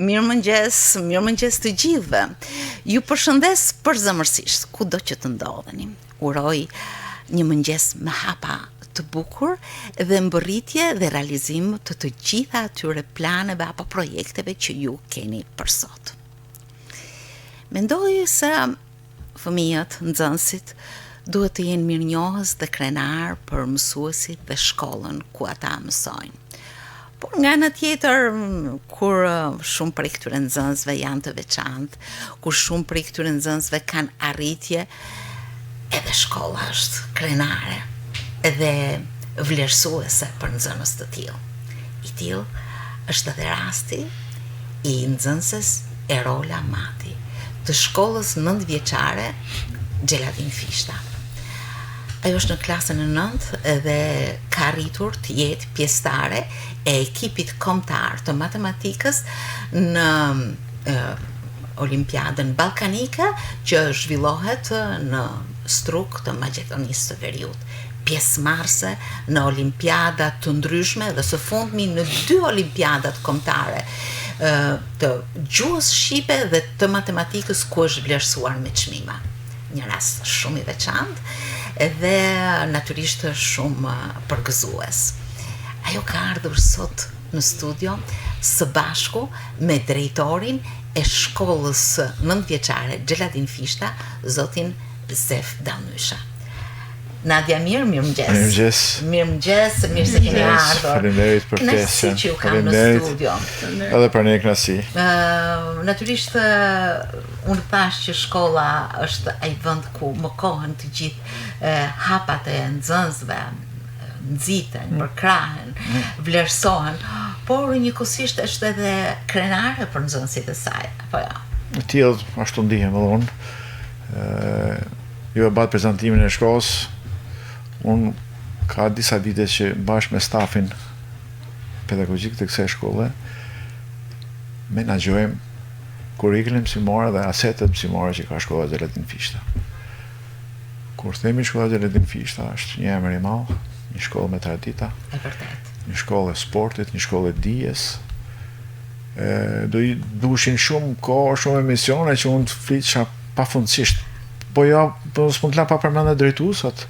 Mirëmëngjes të gjithëve. Ju përshëndes përzemërsisht, kudo që të ndodheni. Uroj një mëngjes me hapa të bukur dhe mbërritje dhe realizim të gjitha atyre planeve apo projekteve që ju keni për sot. Mendoj se fëmijët, nxënësit, duhet të jenë mirënjohës dhe krenar për mësuesit dhe shkollën ku ata mësojnë. Por nga ana tjetër, kur shumë prej këtyre nxënësve janë të veçantë, kur shumë prej këtyre nxënësve kanë arritje, edhe shkolla është krenare edhe vlerësuese për nxënës të tillë. I tillë është edhe rasti i nxënëses Erola Mati, të shkollës 9 vjeçare Xheladin Fishta. Ajo është në klasën e 9 dhe ka arritur të jetë pjesëtare e ekipit kombëtar të matematikës në Olimpiadën Ballkanike që zhvillohet në Struk të Maqedonisë së Veriut. Pjesëmarrëse në olimpiada të ndryshme dhe së fundmi në 2 olimpiadat kombëtare të gjuhës shqipe dhe të matematikës ku është vlerësuar me çmime. Një rast shumë i veçantë edhe natyrisht shumë përgëzues. Ajo ka ardhur sot në studio së bashku me drejtorin e shkollës 9 vjeçare Xheladin Fishta, zotin Zef Danysha. Nadia, mirëmëngjes. Mirëmëngjes, mirë se keni ardhur. Faleminderit për ftesën. Kënaqësi që ju kam në studio. Edhe për ne kënaqësi. Natyrisht unë thash që shkolla është ai vend ku mëkohen të gjithë hapat e nxënësve, nxiten, përkrahen, vlerësohen, por njëkohësisht është edhe krenare për nxënësit e saj, apo jo? Në tillë ashtu ndihem edhe unë. Ju e bat prezantimin e shkollës. Unë ka disa vite që bashkë me stafin pedagogjik të kësaj shkolle menaxhojmë kurrikulum mësimore dhe asetet mësimore që ka shkolla Xheladin Fishta. Kur themi shkolla Xheladin Fishta, është një emër i madh, një shkollë me tradita, E vërtet. një shkollë e sportit, një shkollë e dijes. Do i dushin shumë kohë, shumë emisione që unë të flisha pafundësisht. Po jo, s'mund të la pa përmendë drejtuesat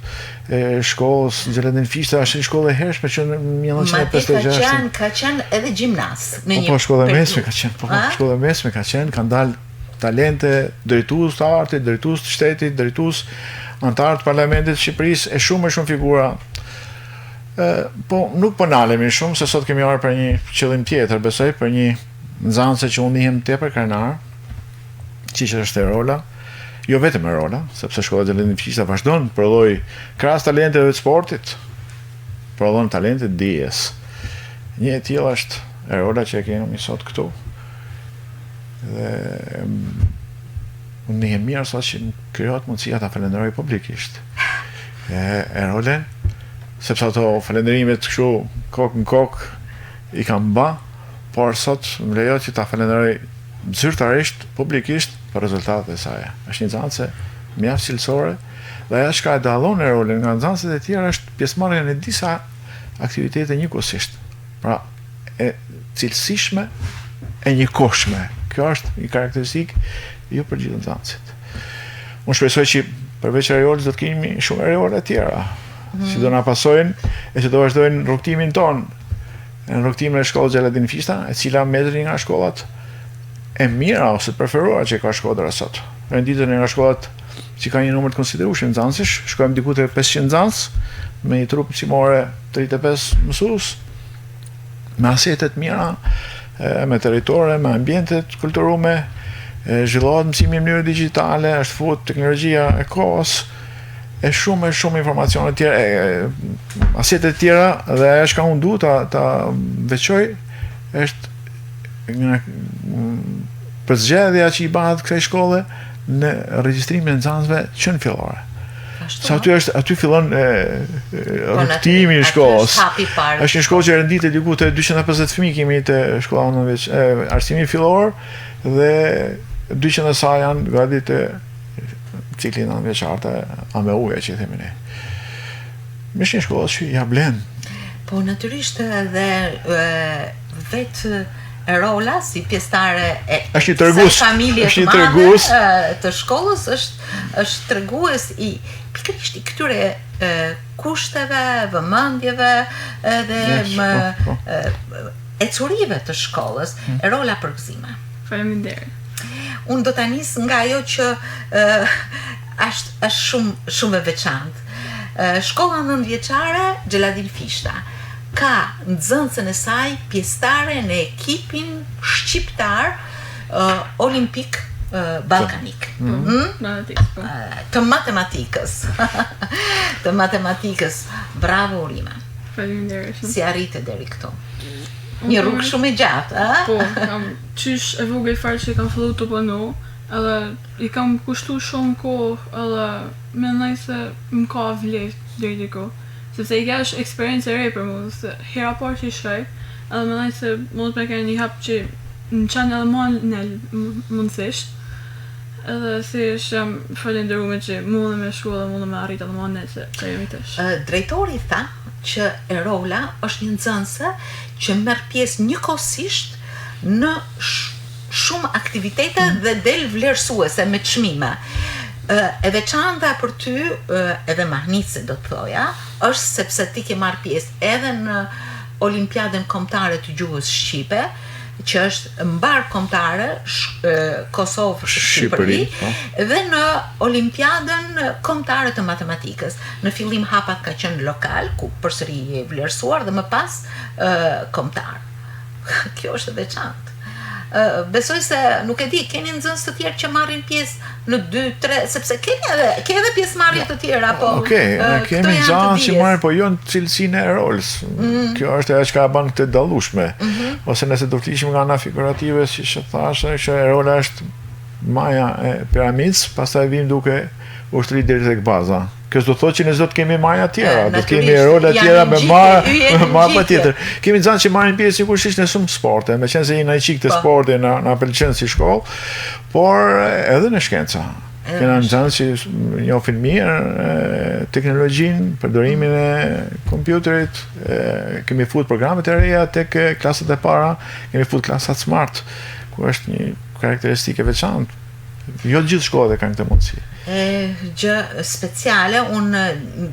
e shkollës Xheladin Fishta, është një shkollë e hershme që në 1956. Ka qenë edhe gjimnas në një. Po shkolla e mesme ka qenë, shkolla e mesme ka qenë, kanë dalë talente, drejtues të artit, drejtues të shtetit, drejtues antar të Parlamentit të Shqipërisë, e shumë figura. Po nuk po nalemi shumë se sot kemi ardhur për një qëllim tjetër, besoj për një nxënëse që unë njihem tepër krenar, që është Erola. Jo vetëm Erola, sepse shkolla Xheladin Fishta vazhdon të prodhoj krahas talenteve të sportit, prodhon talente të dijes. Një e tillë është Erola që e kemi sot këtu. Dhe unë ndihem mirë sot që krijohet mundësia ta falenderoj publikisht. Erolen, sepse ato falenderimet kështu kokë në kokë i kam bë, por sot më lejohet që ta falenderoj zyrtarisht, publikisht për rezultatet e saj. Është një nxënëse mjaft cilësore dhe ajo çka e dallon Erolen nga nxënësit e tjerë është pjesëmarrja në disa aktivitete njëkohësisht. Pra, e cilësishme e njëkohshme. Kjo është një karakteristikë jo për gjithë nxënësit. Unë shpresoj që përveç Erolës do të kemi shumë Erola të tjera, që do na pasojnë e që do vazhdojnë rrugtimin ton, në rrugtimin e shkollës Xheladin Fishta, e cila metri nga shkollat e mira ose të preferuara që ka Shkodra sot. Renditën e nga shkollat që ka një numër të konsiderueshëm nxënësish, shkojmë diku te 500 nxënës me një trup mësimore 35 mësues, me asete të mira, me territore, me ambiente të kulturume, zhvillohet mësimi në mënyrë digjitale, është fut teknologjia e kohës, e shumë informacione të tjera, asete të tjera, dhe ajo që unë du ta veçoj është për zgjedhja që i bëhet kësaj shkolle në regjistrimin e nxënësve që në fillore. Sa aty fillon rrugtimi i shkollës. Është një shkollë që renditet diku te 250 fëmijë kemi te shkolla arsimi fillor dhe 200 e saj janë gati te cikli 9 vjeçar të AMU-ja që themi ne. Është një shkollë që ja blen. Po natyrisht edhe vetë Erola si pjesëtare e Është një tregues, familje është një të tregues. madhe të shkollës, është tregues i pikërisht i këtyre kushteve, vëmendjeve dhe ecurive të shkollës. Erola Përgëzime. Faleminderit. Unë do ta nis nga ajo që është shumë e veçantë. Shkolla 9-vjeçare Xheladin Fishta ka nxënësën e saj pjesëtare në ekipin shqiptar olimpik balkanik. Të matematikës. Të matematikës. Bravo Urime. Faleminderit. Si arrite deri këtu? Një rrugë shumë e gjatë, a? Po, kam qysh e vogël fare që kam filluar të punu, edhe i kam kushtu shumë kohë, edhe mendoj se më ka vlerë deri diku. Sepse i ka është eksperiencë e re për mua, se hera parë që i shkoj, edhe mendoj se mund të më kenë një hap që në qanë edhe më mundësisht, edhe si është jam falenderuar që mundem me shku dhe mundem me arrit edhe më net se jam i tash. Drejtori tha që Erola është një nxënëse që merr pjesë njëkohësisht në shumë aktivitete dhe del vlerësuese me çmime. E veçanta për ty, edhe mahnitse do të thoja, është sepse ti ke marrë pjesë edhe në Olimpiadën Kombëtare të Gjuhës Shqipe, që është mbar kombëtare Kosovë-Shqipëri, dhe në Olimpiadën Kombëtare të Matematikës. Në fillim hapat ka qenë lokal, ku përsëri je vlerësuar, dhe më pas kombëtar. Kjo është e veçantë. Besoj se, nuk e di, keni nxënës të tjerë që marrin pjesë në 2-3, sepse ke edhe pjesëmarrje të tjera, po kemi nxënës që marrin, po jo në cilësinë e rolës. Kjo është ajo që ka bën këtë dallueshme. Ose nëse do të ishim nga ana figurative, siç e thashë, që rola është maja e piramidës, pastaj vim duke ushtri deri tek baza. Kjo do thotë që ne do të kemi maja tjera, do të kemi rola tjera me marrë patjetër. Kemi nxënës që marrin pjesë sigurisht në shumë sporte, meqense jena i çik të sporti na pëlqen si shkollë, por edhe në shkenca. Kena nxënës që njohin mirë teknologjinë, përdorimin e kompjuterit, kemi fut programet e reja tek klasat e para, kemi fut klasat smart, ku është një karakteristikë e veçantë. Jo gjithë shkollat e kanë këtë mundësi. Gjë speciale, unë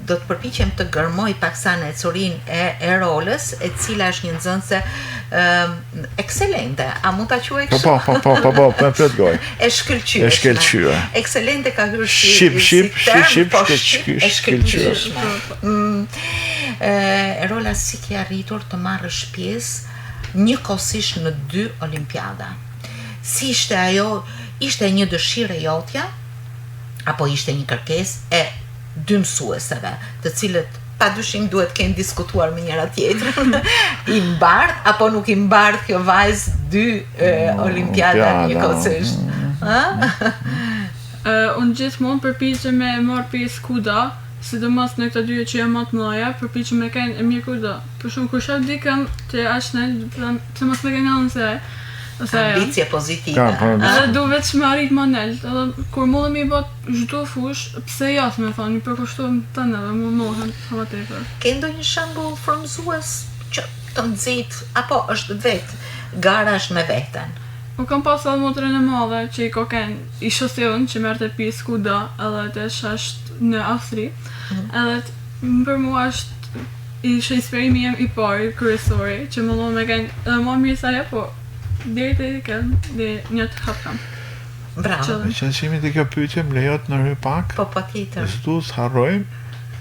do të përpiqem të gërmoj paksa në ecurinë e Erolës, e cila është një nxënëse ekselente. A mund ta quaj kështu? Po, me plot gojë. E shkëlqyer. Ekselente ka hyrë e shkëlqyer. Erola, si ke arritur të marrësh pjesë njëkohësisht në 2 olimpiada? Si ishte ajo? Ishte një dëshirë e jotja, apo ishte një kërkesë e 2 mësueseve, të cilët padyshim duhet kenë diskutuar me njëra tjetrën, i mbart apo nuk i mbart kjo vajzë 2 olimpiada njëkohësisht? Unë gjithmonë përpiqem me marr pjesë kuda, sidomos në këto 2 që janë më të mëdha, përpiqem me kenë mirë kuda. Për shkak kur shoh dikën që është në të mos më kenë nëse ambicie pozitive. Edhe du veç me arrit më nelt, edhe kur mundem i bot çdo fush, pse jo, me thonë, i përkushtohem tënë edhe më mohem sa tepër. Ke ndonjë shembull frymëzues që të nxit, apo është vetë gara është me veten? Unë kam pas edhe motrën e madhe që i koken i shosion që merrte pjesë kuda, edhe tash është në Austri. Edhe për mua është ishte inspirimi im i parë kryesori që më me kanë edhe më mirë se ajo, po deri te kanë dhe një të hapkam. Bravo. Me qëndësimi të kjo pyetje më lejot në rry pak. Po patjetër. S'du të harrojmë,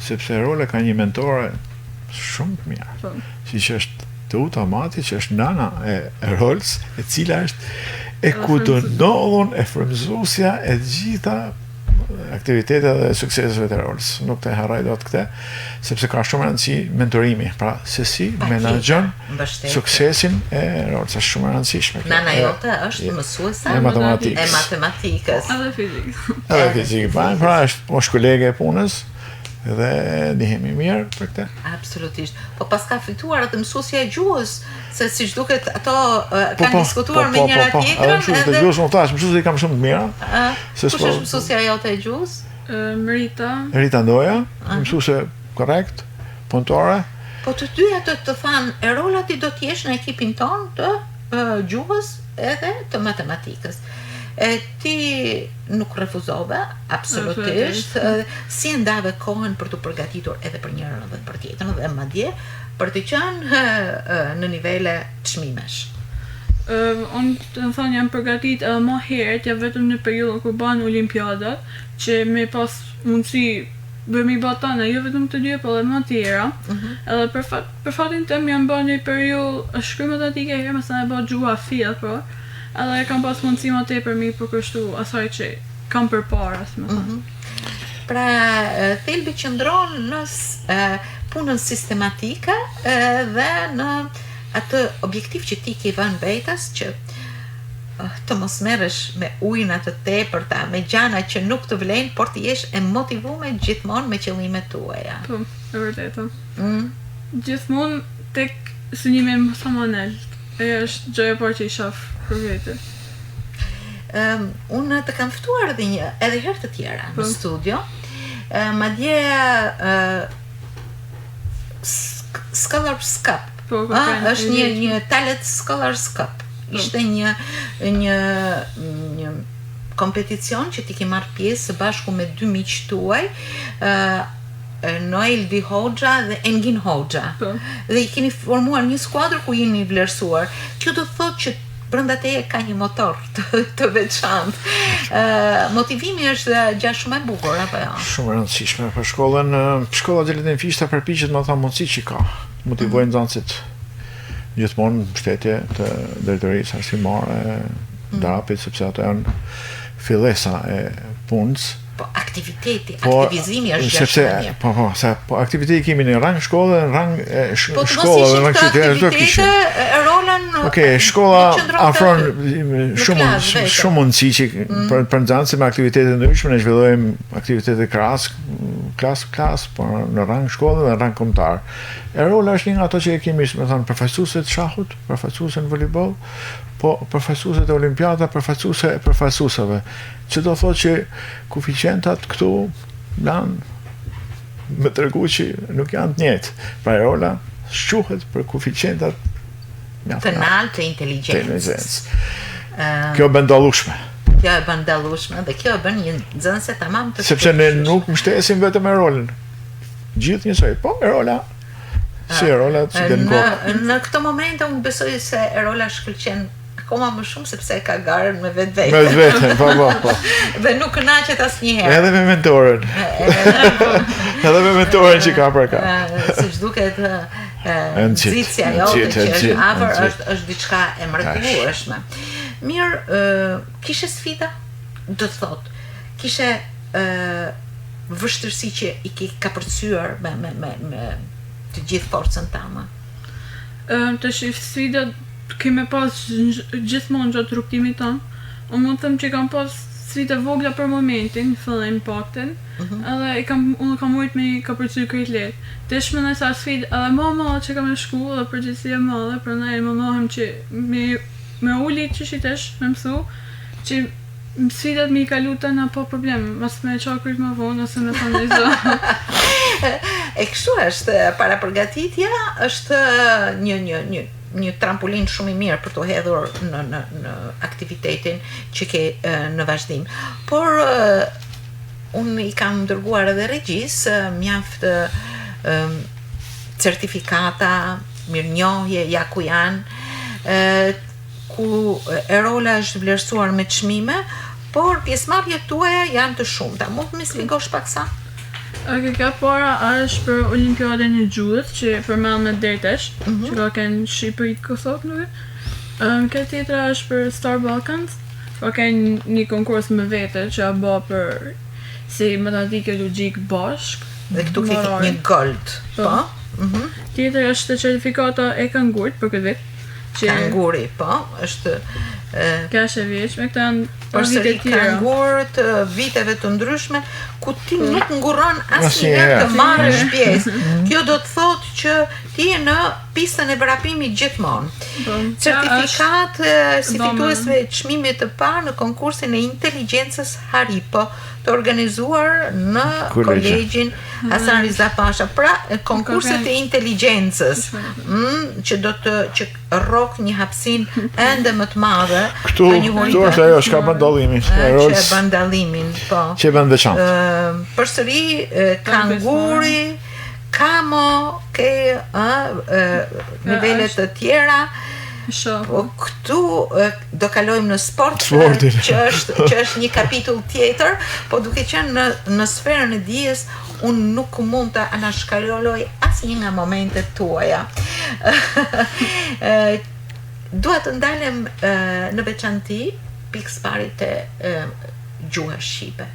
sepse Rola ka një mentore shumë të mirë. Siç është Teuta Mati, që është nana e Rolës, e cila është e kujtonon e frymëzuesja e gjitha aktivitetet dhe sukseseve të Rolës. Nuk të harroj dot këtë, sepse ka shumë rëndësi mentorimi. Pra, se si menaxhon suksesin e Rolës, është shumë e rëndësishme. Nana jote është mësuese e matematikës. Edhe fizikës. Edhe fizikë, pra është kolege e punës dhe ndihemi mirë për këtë. Absolutisht. Po pas ka fituar atë mësuesja e gjuhës, se siç duket ato kanë diskutuar me njëra tjetrën. Mësuesja e gjuhës, mësuesja i kam shumë të mira. Kush është mësuesja jote e gjuhës? Rita Ndoja, mësuese korrekt, punëtore. Po të dyja të thanë, Erola ti do të jesh në ekipin tonë të gjuhës edhe të matematikës. Ti nuk refuzove, absolutisht, si ndave kohën për të përgatitur edhe për njërën dhe për tjetën, dhe madje për të qenë në nivele çmimesh. Unë të thënë jam përgatit edhe më herët, ja vetëm në periudhën kur banë olimpiadat, që me pas mundësi bëmi batana, jo vetëm të dy, por edhe më tjera. Edhe për fatin tem jam bërë një periudhë shkrim matemатike herë, mësa e bërë gjua fillë, por edhe kam pas mundësi më tepër mi përkushtu asaj që kam përpara, si më thënë. Pra, thelbi qëndron në punën sistematike dhe në atë objektiv që ti ke vënë vetes që të mos merresh me ujin atë tepërta, me gjana që nuk të vlen, por të jesh e motivuar gjithmonë me qëllimet tuaja. Po, e vërtetë. Gjithmonë tek synimi sa më lart. Ajo është gjëja e parë që i shoh për vete. Unë të kam ftuar edhe herë të tjera në studio. Madje Scholarship. Është një talent Scholarship. Ishte një kompeticion që ti ke marrë pjesë së bashku me dy miq tuaj, Noel Di Hoxha dhe Engin Hoxha. Dhe i keni formuar një skuadër ku jeni vlerësuar. Kjo do thotë që brenda teje ka një motor të veçantë. Motivimi është gjë shumë e bukur, apo jo? Shumë e rëndësishme për shkollën. Shkolla Xheletën Fishta përpiqet me ata mundësi që ka. Motivojnë nxënësit gjithmonë mbështetje të drejtorisë arsimare, DAP-it, sepse ato janë fillesa e punës. Po aktivizimi është gjashtë. Po aktiviteti kemi në rang shkolle, në rang shkolla dhe në rang qytetë, rolën. Shkolla afron shumë mundësi që për nxënësit me aktivitete ndryshme, ne zhvillojmë aktivitete klas, por në rang shkolle dhe në rang kombëtar. Rola është një nga ato që kemi, me thënë, përfaqësuese të shahut, përfaqësuese në volejboll, po përfaqësuese të olimpiada, përfaqësuese e përfaqësuesave. Që do thotë që koeficientat këtu janë me tregu që nuk janë të njëjtë. Pra rola shquhet për koeficientat të lartë të inteligjencës. Kjo bën dallueshme. Kjo e bën dallueshme dhe kjo e bën një nxënëse tamam të sepse ne nuk mbështesim vetëm me rolin. Gjithë njësoj, po me rola. Si rola që den kohë. Në këtë moment unë besoj se rola shkëlqen akoma më shumë sepse ka garën me vetveten. Me vetveten, po. Dhe nuk kënaqet asnjëherë. Edhe me mentorin. Edhe me mentorin që ka për ka. Siç duket nxitja jote që është afër është diçka e mrekullueshme. Mirë, kishe sfida? Do të thotë, kishe vështirësi që i ke kapërcyer me të gjithë forcën tënde? Të shih sfida kemi pas gjithmonë gjatë rrugtimit tonë. Unë mund të them që kam pas sfida vogla për momentin, fillim pakten, edhe unë kam mujt me kapërcyer krejt lehtë. Tash mendoj se sfida edhe më e madhe që kam në shkollë dhe përgjithësi e madhe, prandaj më mohem që me uli që shitesh, me mësu, që sfidat mi kalu të në po problem, mas me qakrit më vonë, ose me thonë i zë. E kështu është, para përgatitja është një trampolin shumë i mirë për të hedhur në aktivitetin që ke në vazhdim. Por unë i kam dërguar edhe regjis, mjaft certifikata, mirënjohje, ja ku janë, ku rola është vlerësuar me çmime, por pjesëmarrjet tuaja janë të shumta. Mund të më shpjegosh pak sa? Ka para është për Olimpiadën e gjuhës që përmendet deri tash, që ka kanë Shqipëri Kosovë nuk. Ka tjetra është për Star Balkans, ka kanë një konkurs me vete që a bë për si matematikë logjik bashk. Dhe këtu ke një gold, po? Tjetër është certifikata e kangurit për këtë vit. Kanguri, po, është Kashë e vjeqme, këta janë përsëri kangur të viteve të ndryshme, ku ti nuk nguron asnjëherë të marrësh pjesë. Kjo do të thotë që ti je në pistën e vrapimit gjithmonë. Certifikat si fituesve çmimit të parë në konkursin e inteligjencës Haripo, të organizuar në kolegjin Hasan Riza Pasha. Pra, konkurset e inteligjencës, që do të që rrok një hapësinë ende më të madhe. Këtu është ajo çka bën dallimin. Që bën dallimin, po. Që bën veçantë. Përsëri kanguri, kamo, ke nivele të tjera. Po këtu do kalojmë në sport, që është një kapitull tjetër, po duke qenë në sferën e dijes, unë nuk mund të anashkaloj asnjë nga momentet tuaja. Dua të ndalem në veçanti pikësparit e gjuha shqipe.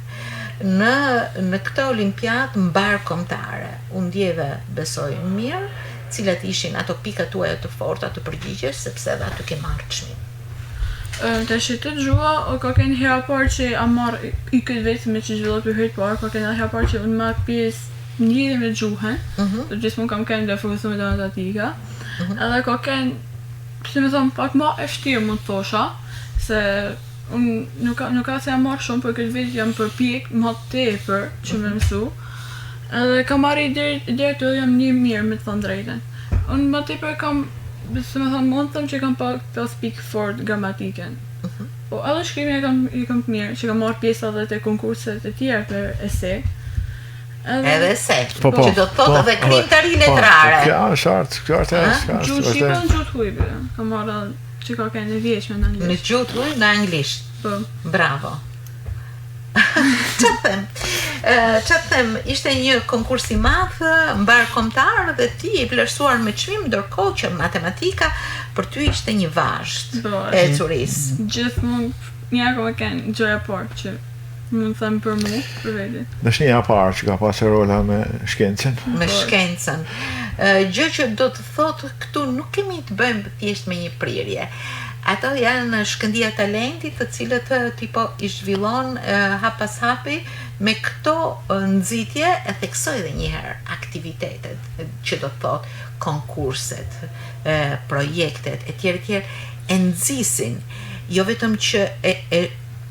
Në këtë olimpiadë mbar kombëtare, unë ndjeva besoj mirë, cilat ishin ato pikat tuaja të forta të përgjigjesh, sepse edhe aty ke marrë çmim. Tash të gjua, ka kënë hera parë që a marrë i këtë vetë me që zhvillopi herë parë, ka kënë hera parë që unë marrë pjesë në lidhje me gjuhën, të gjithmonë kam kënë dhe fokusuar me matematika, edhe ka kënë, si me thonë, pak ma e vështirë mund të thosha, se unë nuk ka se jam marrë shumë, për këtë vetë jam përpjek ma tepër që me mësu. Edhe kam marrë deri të jam një mirë me të thënë drejtën. Unë më tepër kam, se me thënë mund të thëmë që kam pas pikë fort gramatiken. Po edhe shkrimin e kam të mirë, që kam marrë pjesë edhe të konkurset e tjerë për ese. Edhe ese, që do të thotë edhe krimtari letrare. Kjo është artë, kjo është artë. Gjuhë shqipe në gjuhë hujbe, kam marrë që ka kënë e vjeqme në anglisht. Në gjuhë hujbe në anglisht. Po. Bravo. Që them, ishte një konkurs i madh, mbar kombëtar dhe ti i vlerësuar me çmim, ndërkohë që matematika për ty ishte një vazhd e curisë. Gjithmonë një akoma kanë gjoja parë që mund të them për mua, për vete. Dashnija e parë që ka pasur rola me shkencën. Me shkencën. Gjë që do të thotë këtu nuk kemi të bëjmë thjesht me një prirje. Ato janë shkëndija talentit të cilët tipo i zhvillon hap pas hapi me këto nxitje e theksoj edhe një herë aktivitetet që do të thotë konkurset, projektet e tjerë e nxisin, jo vetëm që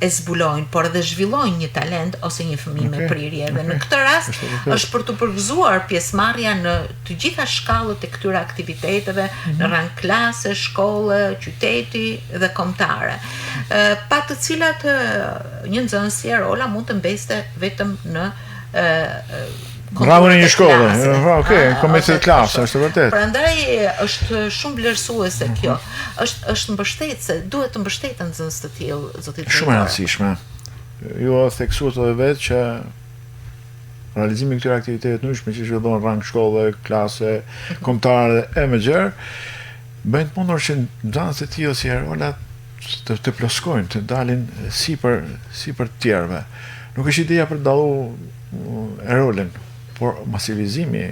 e zbulojnë, por edhe zhvillojnë një talent ose një fëmijë me prirje. Dhe në këtë rast është për të përgëzuar pjesëmarrja në të gjitha shkallët e këtyre aktiviteteve, në rang klase, shkolle, qyteti dhe kombëtare. Pa të cilat një nxënësi rola mund të mbeste vetëm në bravo në një shkolle, komitet klasë, është vërtet. Prandaj është shumë vlerësuese kjo. Është mbështetëse, duhet të mbështeten nxënës të tillë, zotit. Shumë e rëndësishme. Ju theksuat edhe vetë që realizimi i këtyre aktiviteteve të ndryshme që zhvillohen rang shkolle, klase, kombëtare e më gjerë, bëjnë të mundur që nxënës të tillë si Herola të ploskojnë, të dalin sipër të tjerëve. Nuk është ideja për të dallu Herolën, por masivizimi,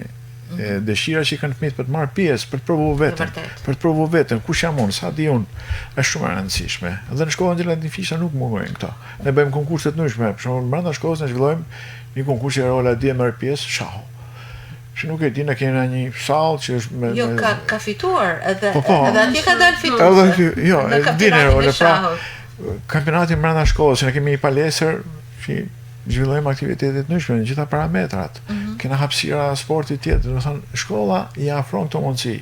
dëshira që i kanë fëmijët për të marrë pjesë, për të provu veten, kush jam unë, sa di unë, është shumë e rëndësishme. Dhe në shkollën Gjellat Nifisha nuk mungojnë këto. Ne bëjmë konkurse të ndryshme, për shembull brenda shkollës ne zhvillojmë një konkurs që Herola di merr pjesë shahu. Që nuk e di, ne kemi një sallë që është me... Jo, ka fituar, edhe atje ka dalë fituar. Jo, di Herola, pra, kampionati brenda shkollës, ne kemi një palestër që zhvillojmë aktivitetet ndryshme në gjitha parametrat. Kena hapësira sportit tjetër, do të thonë shkolla i afron këto mundësi.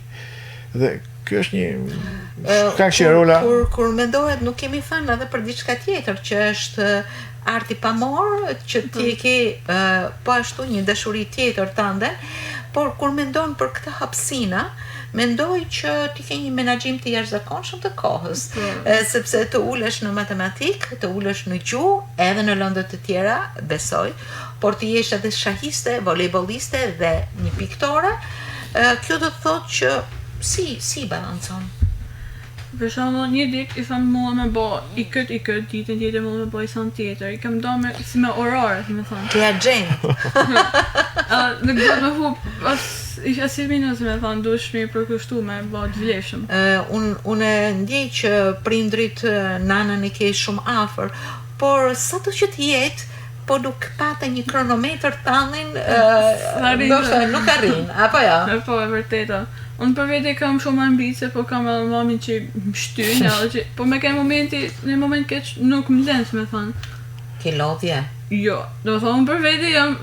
Dhe kjo është një shkak që Herola kur mendohet nuk kemi thënë edhe për diçka tjetër që është arti pamor, që ti ke po ashtu një dashuri tjetër tënde, por kur mendon për këtë hapësina, mendoj që ti ke një menaxhim të jashtëzakonshëm të kohës, sepse të ulesh në matematikë, të ulesh në gjuhë, edhe në lëndë të tjera, besoj, por ti jesh edhe shahiste, volejboliste dhe një piktore, kjo do të thotë që si balancon? Për shembull, një ditë i tham mua me bë i këtë ditën tjetër mua me bë i son tjetër. I kam dhënë si me orare, si më thon. Ti agent. Nuk do të hub as si minus me thon dush më përkushtuar me bë të vlefshëm. Unë ndjej që prindrit nanën e ke shumë afër, por sa të që të jetë po nuk pate një kronometër tanin, ndoshta nuk arrin, apo jo? Po, e vërteta. Unë për vete kam shumë ambicie, po kam edhe mamin që më shtyn, po me ke në moment keq nuk më lens me thonë. Ke lodhje? Jo, do të thonë unë për vete jam,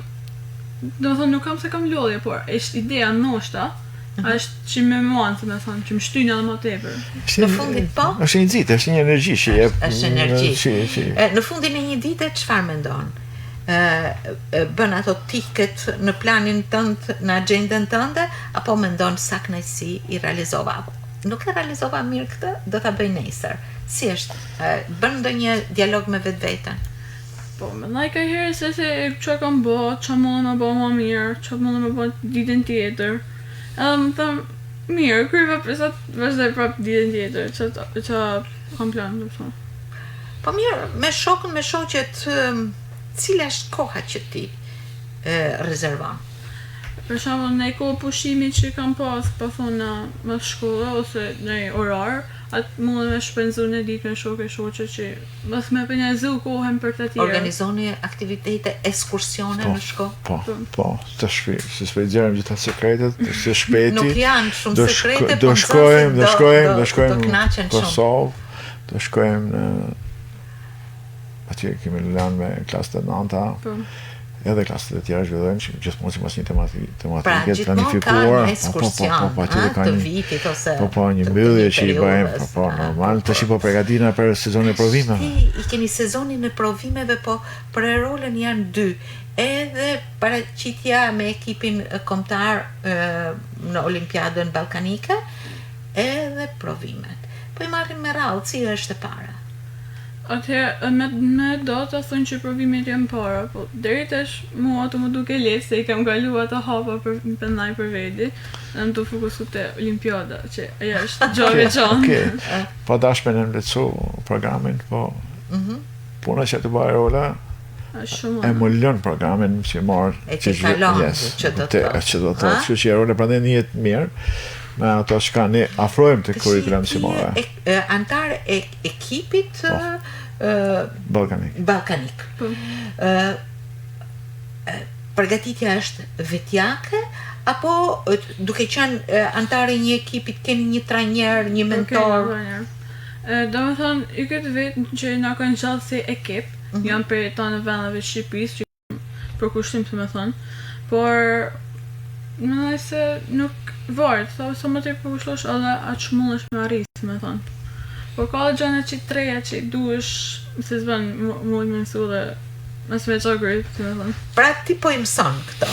do të thonë nuk kam se kam lodhje, por është ideja ndoshta, është që me muan, se me thonë, që më shtyn edhe më tepër. Në fundit po? Është një nxit, është një energji që jep. Është energji. Në fundin e një dite çfarë mendon? Bën ato tiket në planin tënd, në agjendën tënde, apo mendon sa kënaqësi i realizova? Nuk e realizova mirë këtë, do ta bëj nesër. Si është? Bën ndonjë dialog me vetveten? Po, mendoj ka herë se çka kam bë, ç'a mund të bëj më mirë, ç'a mund të bëj ditën tjetër. Edhe më thëmë, mirë, kryva përsa të vazhdoj prapë ditën tjetër, që kam plan, do të thonë. Po mirë, me shokën, me shoqet, cila është koha që ti rezervon? Për shembull, në kohë pushimi që kam pas, pa thonë në shkollë ose në orar, atë mund me shpenzu në ditë me shokë e shoqe që mos me penjazu kohën për të tjera. Organizoni aktivitete, ekskursione në shkollë? Po, të shpi, se s'pejgjerëm gjitha sekretet, të shpeti. Nuk janë shumë sekrete, do shkojmë në Kosovë, do shkojmë në atje kemi lanë me klasët e nënta, edhe klasët e tjera zhvillojmë që gjithmonë si mos një tematike të planifikuar. Pra, gjithmonë ka një ekskursion të vitit ose po një mbyllje që i bëjmë, po normal, tash po përgatina për sezonin e provimeve. I keni sezonin e provimeve, po për rolën janë dy. Edhe paraqitja me ekipin kombëtar në Olimpiadën Ballkanike, edhe provimet. Po i marrim me radhë, cila është e para? Atëherë, me do të thonë që provimet janë para, po deri tash mua të më duke lehtë se i kam kaluar të hapa për pendaj për veti, dhe më të fokusu te Olimpiada, që ajo është gjë e veçantë. Po dash me në lecu programin, po puna që të bëjë rola, e më lën programin që marrë. E që kalon, që do të thotë, që e rola prandaj një jetë mirë, me ato që ka ne afrojmë të kurrikulum si more. Antar e ekipit Ballkanik. Përgatitja është vetjake, apo duke qenë antar e një ekipit keni një trajner, një mentor? Do me thonë, i këtë vetë që nga kanë gjallë si ekip, janë për ta në vendeve Shqipëris, që për kushtim të me thonë, por mendoj se nuk varet, sa më tepër përkushtosh edhe atë që mundesh me arrisë, me thonë. Por ka gjëra që treja që duhesh, se s'bën mund me mësu dhe mos me çogëri, me thonë. Pra ti po i mëson këto.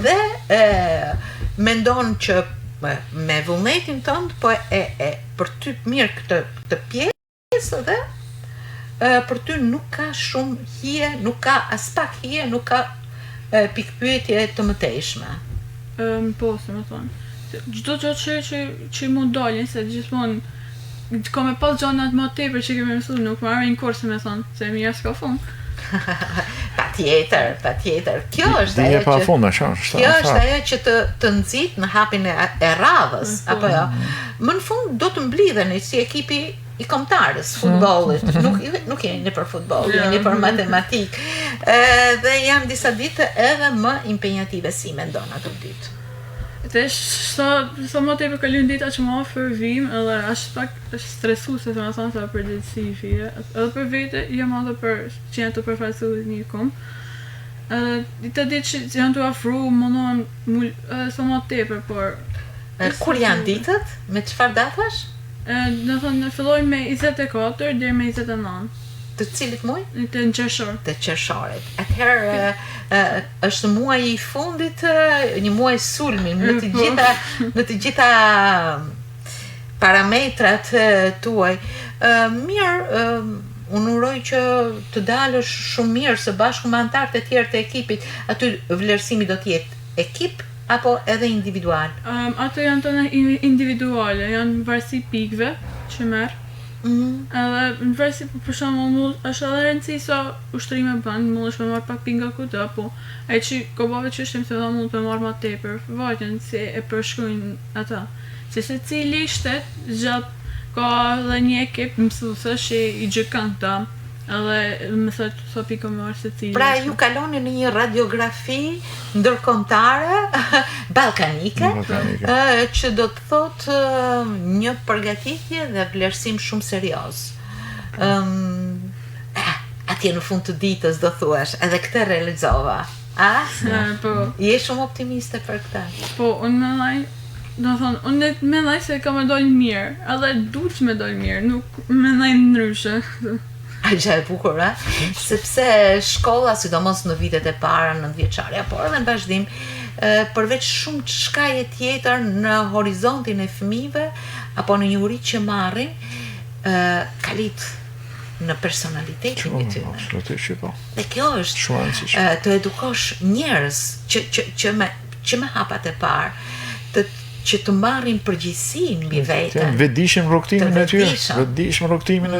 Dhe mendon që me vullnetin tënd, po për ty mirë këtë pjesë dhe për ty nuk ka shumë hije, nuk ka as pak hije, nuk ka pikpyetje të mëtejshme. Po, se me thonë. Çdo gjë që mund dalin, se gjithmonë ka me pas gjanat më tepër që kemi mësuar, nuk marrin kurse me thonë, se mirë s'ka fund. Patjetër. Kjo është ajo që të nxit në hapin e radhës, apo jo. Më në fund do të mblidheni si ekipi i kombëtarës futbollit. Nuk jeni në për futboll, jeni për matematik. Dhe janë disa ditë edhe më impenjative, si mendon ato ditë. Dhe sa më tepër kalojnë dita që më afër vim, edhe është stresuese të më thonë sa për ditësi i fije. Edhe për vete, jam edhe për që janë të përfaqësu një kom. Dita ditë që janë të afru, mundohen sa më tepër, por... Kur janë ditët? Me çfarë datash? Do thonë, ne fillojmë me 24 deri me 29. Të cilit muaj? Të qershor. Të qershorit. Atëherë është muaji i fundit, një muaj sulmi në të gjitha parametrat tuaj. Mirë, unë uroj që të dalësh shumë mirë së bashku me anëtarët e tjerë të ekipit. Aty vlerësimi do të jetë ekip apo edhe individual? Ato janë të individuale, janë varësi pikëve që merr. Edhe në varësi për shembull është edhe rëndësi sa ushtrime bën, mundesh me marr pak pinga kudo, po ai që kobave që shtim se do mund të marr më tepër, vajten se e përshkruajnë ata. Se secili shtet gjatë ka edhe një ekip mësuesësh që i gjykon këta, edhe më thot pikomar se cili. Pra ju kaloni në një radiografi ndërkombëtare ballkanike, që do të thotë një përgatitje dhe vlerësim shumë serioz. Atje në fund të ditës do thuash, edhe këtë realizova. Po. Je shumë optimiste për këtë. Po, unë mendoj, do thonë, unë mendoj se ka me dojnë mirë, edhe duhet me dojnë mirë, nuk mendoj ndryshe. A gjë e bukur, sepse shkolla, sidomos në vitet e para, në vjeçarja, por edhe në vazhdim, përveç shumë shkaje tjetër në horizontin e fëmijëve apo në një uri që marrin, kalit në personalitetin e tyre. Absolutisht po. Dhe kjo është të edukosh njerëz që me hapat e parë, që të marrin përgjegjësinë mbi veten. Vedishim rrugtimin e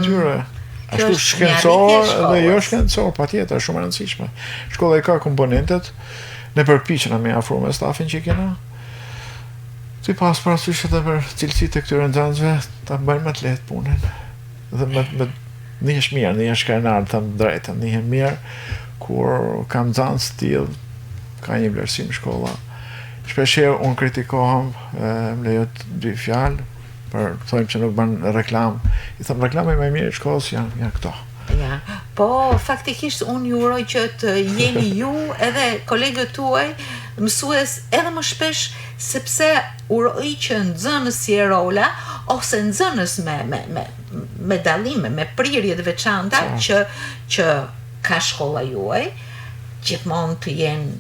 tyre. Ashtu shkencor dhe jo shkencor, patjetër, shumë e rëndësishme. Shkolla i ka komponentet, ne përpiqena me afro me stafin që kena. Ti pas parasysh edhe për cilësitë e këtyre nxënësve ta bëjmë më të lehtë punën. Dhe me nihesh mirë, nihesh krenar, them drejtën, nihem mirë kur kam nxënës të tillë, ka një vlerësim shkolla. Shpeshherë unë kritikohem, më lejot dy fjalë, për thojmë që nuk bën reklam. I them reklame më mirë shkollës janë këto. Ja, po faktikisht unë ju uroj që të jeni ju edhe kolegët tuaj mësues edhe më shpesh, sepse uroj që nxënës si e rola ose nxënës me dallime, me prirje të veçanta që ka shkolla juaj, gjithmonë të jenë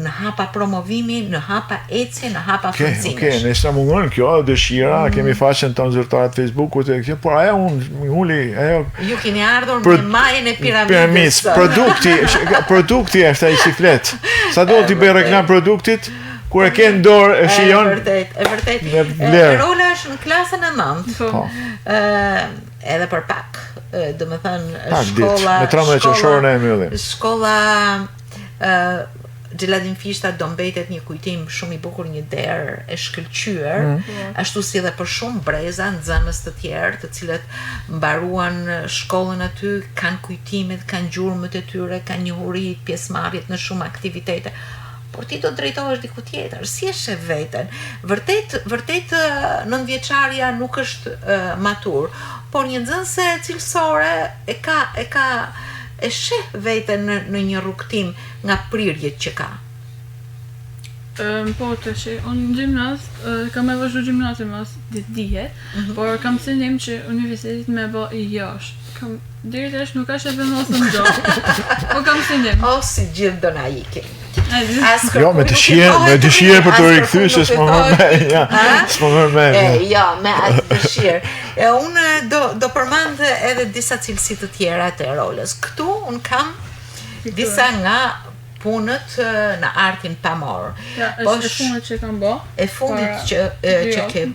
në hapa promovimi, në hapa ecje, në hapa funksimesh. Ne s'na mungon kjo dëshira, kemi faqen tonë zyrtare të Facebookut e kjo, por ajo ju keni ardhur me majën e piramidës. Produkti është ai siklet. Sa do t'i bëj reklam produktit, kur e ke në dorë e shijon. E vërtet. Rola është në klasën e 9. Edhe për pak, domethënë shkolla, me 13 qershorën e mbyllim. Shkolla Xheladin Fishta do mbetet një kujtim shumë i bukur, një derë e shkëlqyer, ashtu si edhe për shumë breza, nxënës të tjerë, të cilët mbaruan shkollën aty, kanë kujtimet, kanë gjurmët e tyre, kanë njohurit, pjesëmarrjet në shumë aktivitete. Por ti do drejtohesh diku tjetër, si e sheh veten? Vërtet nëntëvjeçarja nuk është matur, por një nxënëse cilësore e sheh veten në një rrugtim nga prirjet që ka. Po të sheh, unë në gjimnaz, kam e vazhdu gjimnazin mas dihet, por kam synim që universitetit me bë i jashtë. Deri tash nuk është e vendosur në gjë. Po kam synim. O, si gjithë do na ikim. Jo, me dëshirë për të rikthyer se s'më vjen me. Jo, me atë dëshirë. Unë do përmend edhe disa cilësi të tjera të rolës. Këtu unë kam disa nga punët në artin pamor. Është e fundit që kam bë. E fundit që ke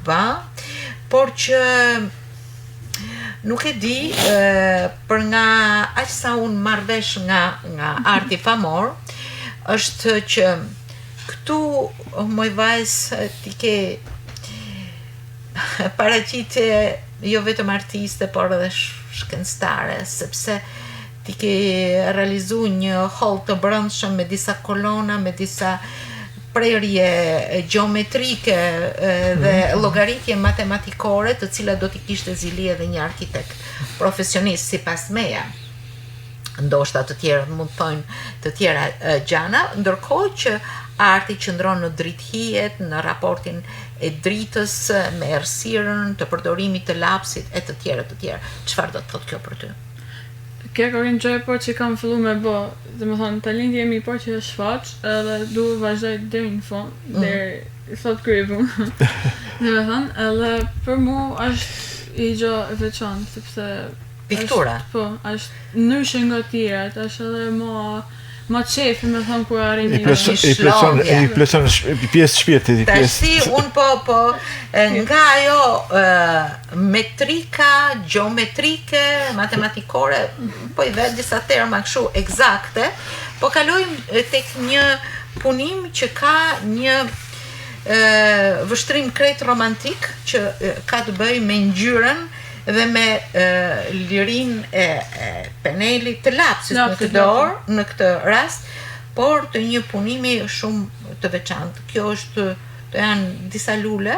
bë, por që nuk e di, për nga aq sa unë marr vesh nga arti pamor, është që këtu moj vajzë ti ke paraqitje jo vetëm artiste, por edhe shkencëtare, sepse ti ke realizu një hall të brendshëm me disa kolona, me disa prerje gjeometrike dhe llogaritje matematikore, të cilat do t'i kishte zili edhe një arkitekt profesionist sipas meja. Ndoshta të tjerët mund të thonë të tjera gjana, ndërkohë që arti qëndron në drithijet, në raportin e dritës me errësirën, të përdorimit të lapsit e të tjera. Çfarë do të thotë kjo për ty? Kjo ka një gjë por që kam filluar me bë, domethënë talenti jemi por që është shfaq, edhe duhet vazhdoj deri në fund, deri sot kryvu. Domethënë, edhe për mua është i gjë e veçantë, sepse piktura. Po, është ndryshe nga tjerat, është edhe ma qefi me thëmë kur arrini. I pleson pjesë shpirtit. Tashi unë po nga ajo metrika, gjeometrike, matematikore, po i vetë disa terma kështu eksakte, po kalojmë tek një punim që ka një vështrim krejt romantik, që ka të bëjë me ngjyrën dhe me lirin e Korneli, të lapsit në këtë dorë, në këtë rast, por të një punimi shumë të veçantë. Kjo është, të janë disa lule,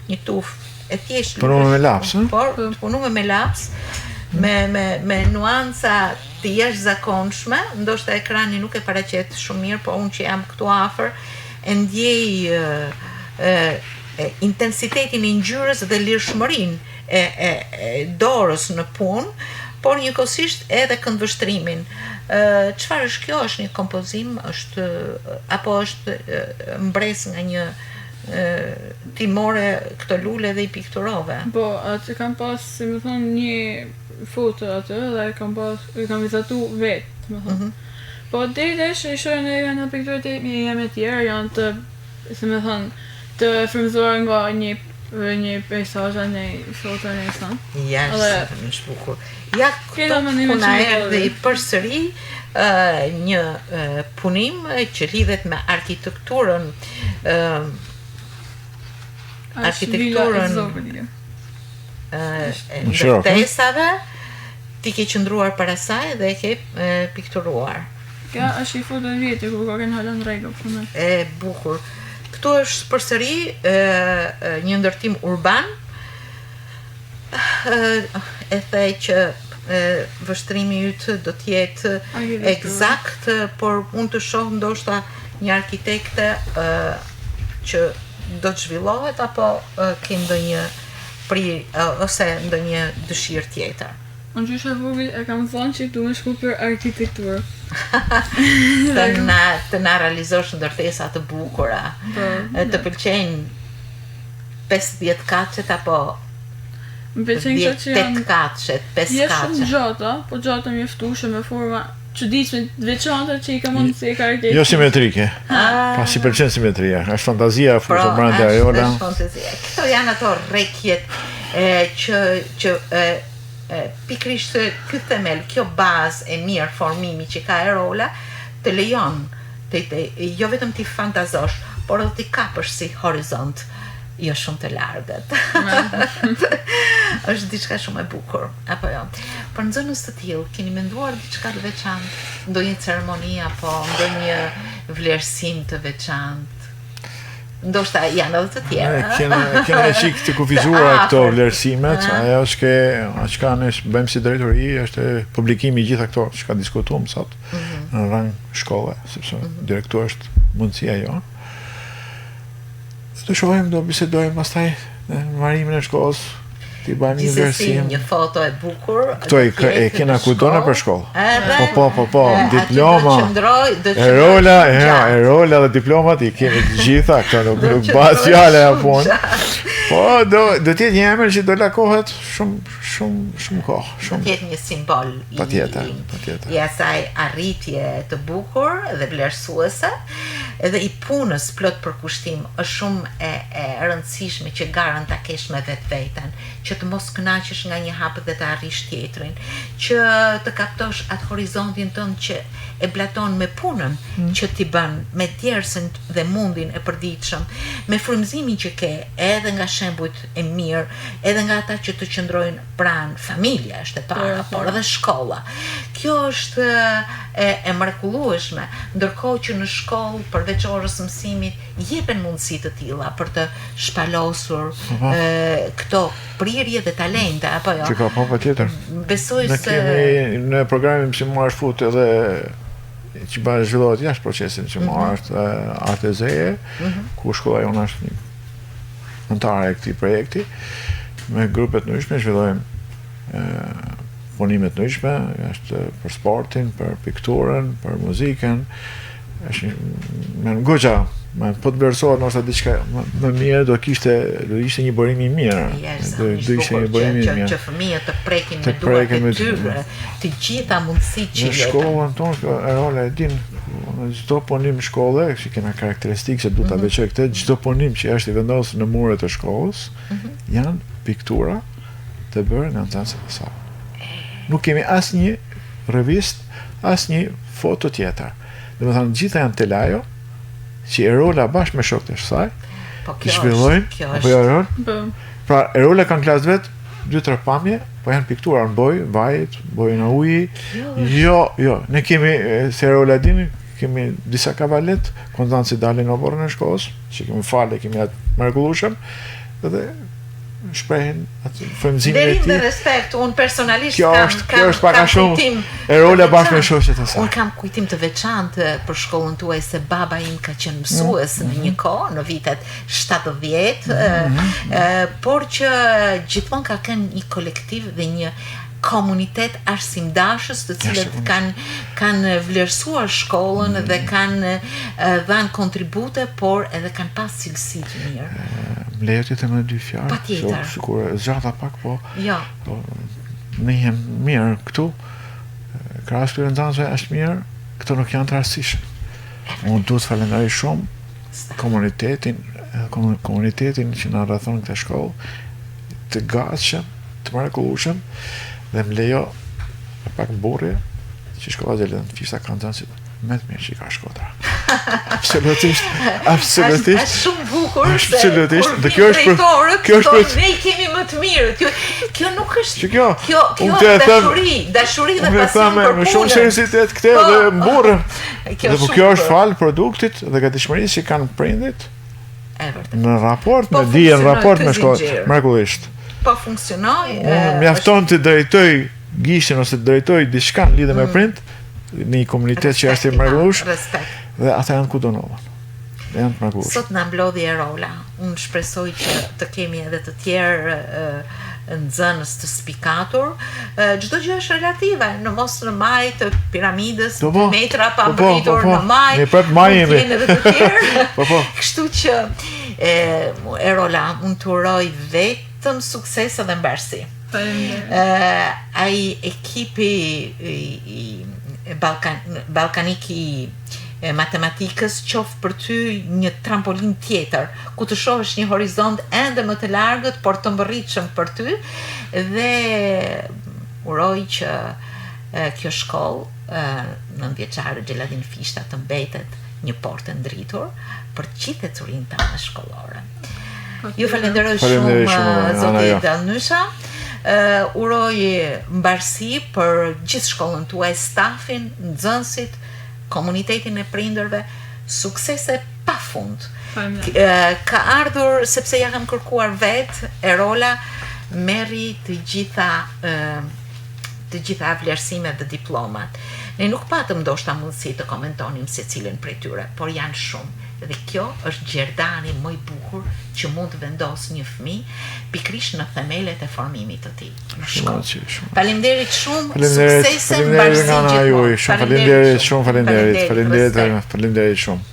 një tuf e thjeshtë. Punuar me laps, por të punuar me laps, me nuanca të jashtëzakonshme, ndoshta ekrani nuk e paraqet shumë mirë, por unë që jam këtu afër, e ndjej intensitetin e ngjyrës dhe lirshmërinë e dorës në punë, por njëkohësisht edhe këndvështrimin. Çfarë është kjo? Është një kompozim, apo është mbres nga një timore këto lule dhe i pikturove? Po, atë kam pas, si më thonë, një foto atë dhe i kam vizatu vetë, më thonë. Po, desh e shohin e në pikturët e jemi tjerë, janë të, si më thonë, të frymëzuar nga një peisazh në foto në son. Ja, është bukur. Ja, këto puna erdhi përsëri një punim që lidhet me arkitekturën ndërtesave, ti ke qëndruar para saj dhe e ke pikturuar. Kjo është i foto në vjetë, ku ka kënë halën rregull. E bukur. Këtu është përsëri një ndërtim urban, e thej që vështrimi ytë do t'jetë eksakt, por unë të shoh ndoshta një arkitekte që do të zhvillohet, apo ke ndonjë ose ndonjë dëshirë tjetër? Unë gjyshe vogël e kam thonë që du me shku për arkitekturë. Të na realizosh ndërtesa të bukura, të pëlqejnë 50 katëshet apo 8 katëshet, 5 katëshet. Je shumë gjata, po gjata mjeftueshme me forma çuditshme, të veçanta që i ka mundë si e karakteristikë. Jo simetrike. Pa si pëlqen simetria, është fantazia brenda ajola. Është fantazia. Këto janë ato rrekjet që pikrisht ky themel, kjo bazë e mirë formimi që ka Erola, të lejon jo vetëm ti fantazosh, por edhe ti kapësh si horizont jo shumë të largët. Është diçka shumë e bukur, apo jo? Për nxënës të tillë, keni menduar diçka të veçantë, ndonjë ceremoni apo ndonjë vlerësim të veçantë? Ndoshta janë edhe të tjera. Kena qik të kufizuara këto vlerësimet, ajo që ne bëjmë si drejtori është publikimi i gjitha këto që ka diskutuar sot në rang shkolle, sepse direktori është mundësia jonë. Të shohim, do bisedojmë pastaj në marrimin e shkollës, t'i bëjmë një vlerësim. Një foto e bukur. Këto e kena kudo në për shkollë. Po, diploma. Erola dhe diplomat i kemi të gjitha, këto nuk bëhet fjale apo. Po, do t'jetë një emër që do lakohet shumë kohë. Do t'jetë një simbol i asaj arritje të bukur dhe vlerësuese, edhe i punës plot përkushtim. Është shumë e rëndësishme që garën ta kesh me vetveten, që të mos kënaqesh nga një hap dhe të arrish tjetrin, që të kaptosh atë horizontin tënd që e blaton me punën që ti bën, me djersën dhe mundin e përditshëm, me frymëzimin që ke edhe nga shembujt e mirë, edhe nga ata që të qëndrojnë pranë, familja është e para, por edhe shkolla. Kjo është e mrekullueshme, ndërkohë që në shkollë përveç orës mësimit jepen mundësi të tilla për të shpalosur këto prirje dhe talente, apo jo? Që ka patjetër. Besoj se në programin mësimor është futur edhe që bëhet zhvillohet jashtë procesin mësimor, është arte zeje, ku shkolla jonë është një anëtare e këtij projekti, me grupet ndryshme zhvillojmë punimet ndryshme, është për sportin, për pikturën, për muzikën, është me goxha, po të vlerësohet ndoshta diçka më mirë, do ishte një burim i mirë. Do ishte një burim i mirë. Që fëmijët të prekin me duart e tyre, të gjitha mundësitë që në shkollën tonë, Erola e din, në çdo punim shkolle, që kena karakteristikë që duhet ta veçoj këtë, çdo punim që është i vendosur në muret e shkollës, janë piktura të bërë nga nxënësit e saj. Nuk kemi asnjë revistë, asnjë foto tjetër. Domethënë gjitha janë telajo, që Erola bashkë me shokët e saj, të zhvillojnë, apo jo Erola? Pra Erola kanë klasë vetë, 2-3 pamje, po janë piktura në bojë, vajt, bojë në uji. Jo, ne kemi, se Erola dini, kemi disa kavalet, kontanci dalin në borën e shkollës, që kemi fale, kemi atë mrekullueshëm, dhe shprehin atë frymëzimin e Deri tij. me respekt, unë personalisht Kjo është pak a shumë Erola bashkë me shoqet e saj. Unë kam kujtim të veçantë për shkollën tuaj se baba im ka qenë mësues në një kohë, në vitet 70, por që gjithmonë ka qenë një kolektiv dhe një komunitet arsimdashës të cilët kanë vlerësuar shkollën dhe kanë dhënë kontribute, por edhe kanë pas cilësi të mirë. Më lejo të them 2 fjalë. Patjetër. Sikur zgjata pak, po. Jo. Nihem mirë këtu. Krahas këtyre nxënësve është mirë, këto nuk janë të rastishme. Unë duhet të falenderoj shumë komunitetin që na rrethon këtë shkollë, të gatshëm, të mrekullueshëm, dhe më lejo pak burrje që shkolla Xhelet Fishta ka nxënësit më të mirë që ka Shkodra. Absolutisht. Është shumë bukur. Absolutisht. Dhe kjo është ne kemi më të mirët. Kjo nuk është. Kjo dashuri dhe pasion për punën. Me shumë seriozitet këtë dhe mburrëm. Dhe kjo është fal produktit dhe gatishmërisë që kanë prindit. Në raport me dijen, raport me shkollën. Mrekullisht. Po funksionoi. Mjafton të drejtoj gishtin ose të drejtoj diçka lidhe me prind në një komunitet që është i mrekullueshëm. Dhe ata janë kudo në ovën. Janë të mrekullueshëm. Sot na mblodhi Erola. Unë shpresoj që të kemi edhe të tjerë nxënës të spikatur. Çdo gjë është relative, në mos në maj të piramidës, metra pa mbritur në maj. Ne prap maj jemi. Edhe të tjerë. Kështu që Erola, unë të uroj vetëm sukses dhe mbarësi. Ai ekipi balkanik i matematikës qoftë për ty një trampolin tjetër, ku të shohësh një horizont ende më të largët, por të mbërritshëm për ty, dhe uroj që kjo shkollë 9-vjeçare Xheladin Fishta të mbetet një portë ndritur për të gjithë ecurinë tënde shkollore. Ju falenderoj shumë zoti Dallnysha. Uroj mbarësi për gjithë shkollën tuaj, stafin, nxënësit, komunitetin e prindërve, suksese pafund. Ka ardhur, sepse ja kam kërkuar vetë, Erola merri të gjitha vlerësimet dhe diplomat. Ne nuk patëm ndoshta mundësi të komentonim secilin prej tyre, por janë shumë. Dhe kjo është gjerdani më i bukur që mund të vendos një fëmijë pikërisht në themelet e formimit të tij. Faleminderit shumë, suksese, mbarësi gjithmonë. Faleminderit shumë.